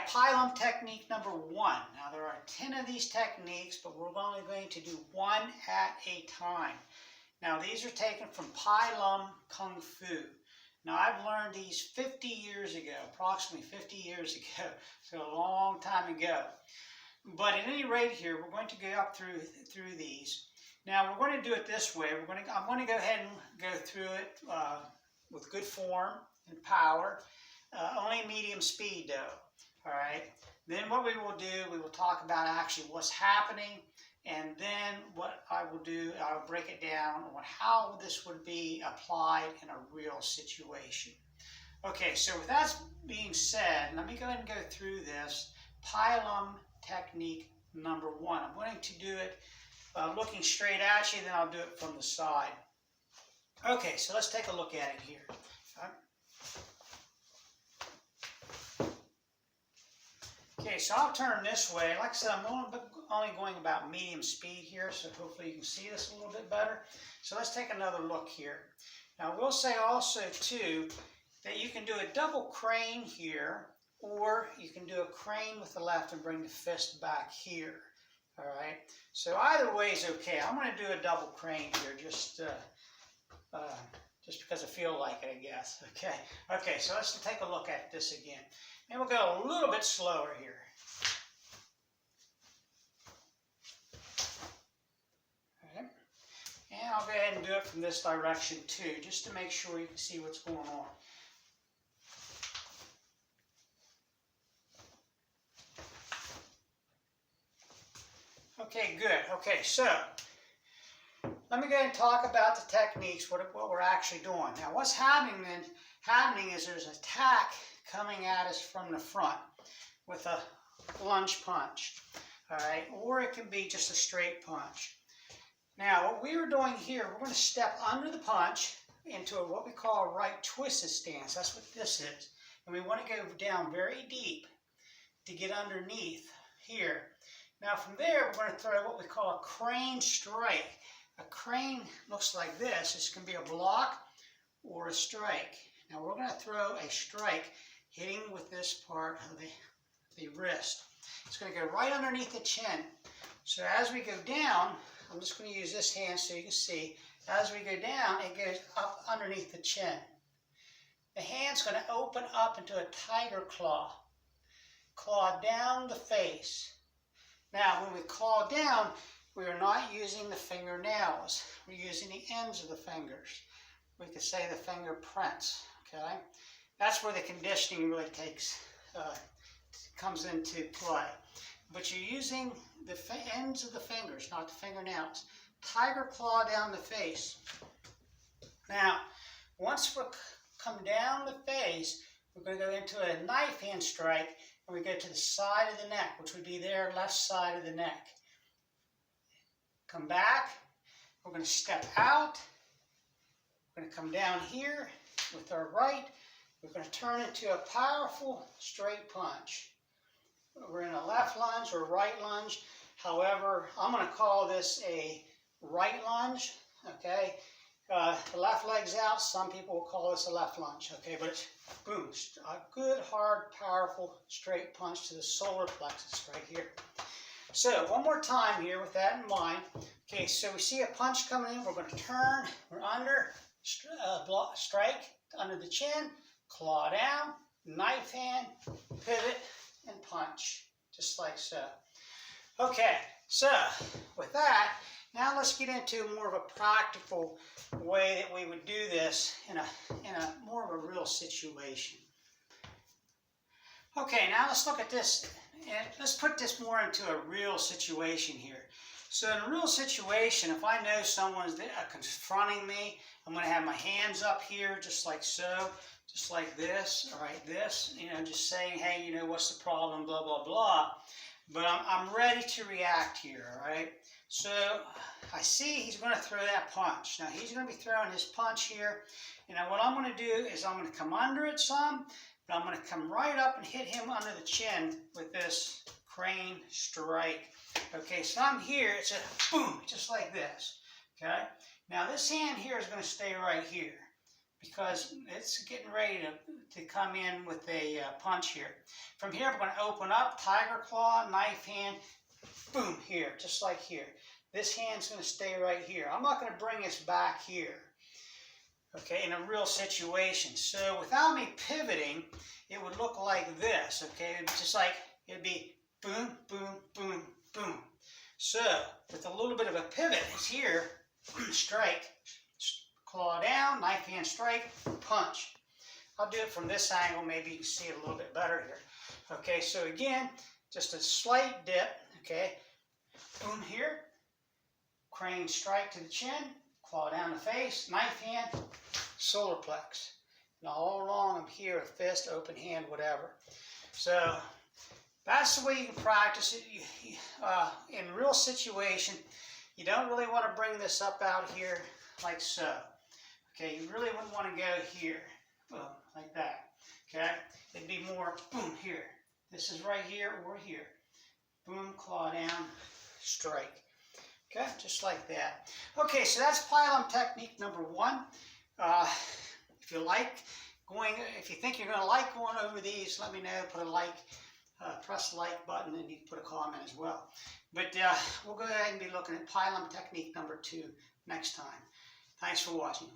Pai Lum Technique number 1. Now there are 10 of these techniques, but we're only going to do one at a time. Now these are taken from Pai Lum Kung Fu. Now I've learned these 50 years ago, approximately 50 years ago, so a long time ago. But at any rate here, we're going to go up through these. Now we're going to do it this way. I'm going to go ahead and go through it with good form and power. Only medium speed though. All right. Then what we will do, we will talk about actually what's happening, and then what I will do, I'll break it down on how this would be applied in a real situation. Okay, so with that being said, let me go ahead and go through this Pai Lum Technique number 1. I'm going to do it looking straight at you, then I'll do it from the side. Okay, so let's take a look at it here. Okay, so I'll turn this way. Like I said, I'm only going about medium speed here, so hopefully you can see this a little bit better. So let's take another look here. Now, I will say also, too, that you can do a double crane here, or you can do a crane with the left and bring the fist back here. All right? So either way is okay. I'm going to do a double crane here just because I feel like it, I guess. Okay. Okay, so let's take a look at this again. And we'll go a little bit slower here. Okay. And I'll go ahead and do it from this direction too, just to make sure you can see what's going on. Okay, good. Okay, so let me go ahead and talk about the techniques, what we're actually doing. Now, what's happening is there's an attack coming at us from the front with a lunge punch, all right? Or it can be just a straight punch. Now, what we are doing here, we're going to step under the punch into what we call a right twisted stance. That's what this is. And we want to go down very deep to get underneath here. Now, from there, we're going to throw what we call a crane strike. A crane looks like this. This can be a block or a strike. Now, we're going to throw a strike hitting with this part of the wrist. It's going to go right underneath the chin. So as we go down, I'm just going to use this hand so you can see. As we go down, it goes up underneath the chin. The hand's going to open up into a tiger claw. Claw down the face. Now, when we claw down, we are not using the fingernails. We're using the ends of the fingers. We could say the fingerprints, okay? That's where the conditioning really comes into play. But you're using the ends of the fingers, not the fingernails. Tiger claw down the face. Now, once we come down the face, we're going to go into a knife hand strike, and we go to the side of the neck, which would be their left side of the neck. Come back. We're going to step out. We're going to come down here with our right. We're going to turn into a powerful straight punch. We're in a left lunge or right lunge. However, I'm going to call this a right lunge, okay? The left leg's out. Some people will call this a left lunge, okay? But it's, boom, a good, hard, powerful, straight punch to the solar plexus right here. So, one more time here with that in mind. Okay, so we see a punch coming in. We're going to turn. We're under, strike under the chin, claw down, knife hand, pivot, and punch, just like so. Okay, so with that, now let's get into more of a practical way that we would do this in a more of a real situation. Okay, now let's look at this, and let's put this more into a real situation here. So in a real situation, if I know someone's confronting me, I'm going to have my hands up here just like so, just like this, all right, this, you know, just saying, hey, you know, what's the problem, blah, blah, blah. But I'm ready to react here, all right? So I see he's going to throw that punch. Now he's going to be throwing his punch here. And now what I'm going to do is I'm going to come under it some, but I'm going to come right up and hit him under the chin with this crane strike. Okay, so I'm here, it's a boom, just like this. Okay, now this hand here is going to stay right here. because it's getting ready to come in with a punch here. From here, I'm going to open up, tiger claw, knife hand, boom, here, just like here. This hand's going to stay right here. I'm not going to bring this back here, okay, in a real situation. So without me pivoting, it would look like this, okay? It's just like, it'd be boom, boom, boom, boom. So, with a little bit of a pivot, it's here, strike, claw down, knife hand strike, punch. I'll do it from this angle, maybe you can see it a little bit better here. Okay, so again, just a slight dip, okay, boom here, crane strike to the chin, claw down the face, knife hand, solar plex. And all along I'm here, a fist, open hand, whatever. So that's the way you can practice it. In real situation, you don't really want to bring this up out here like so. Okay, you really wouldn't want to go here, boom, like that. Okay, it'd be more boom here. This is right here or here. Boom, claw down, strike. Okay, just like that. Okay, so that's Pai Lum technique number 1. If you think you're going to like going over these, let me know. Put a like, press the like button, and you can put a comment as well. But we'll go ahead and be looking at Pai Lum technique number 2 next time. Thanks for watching.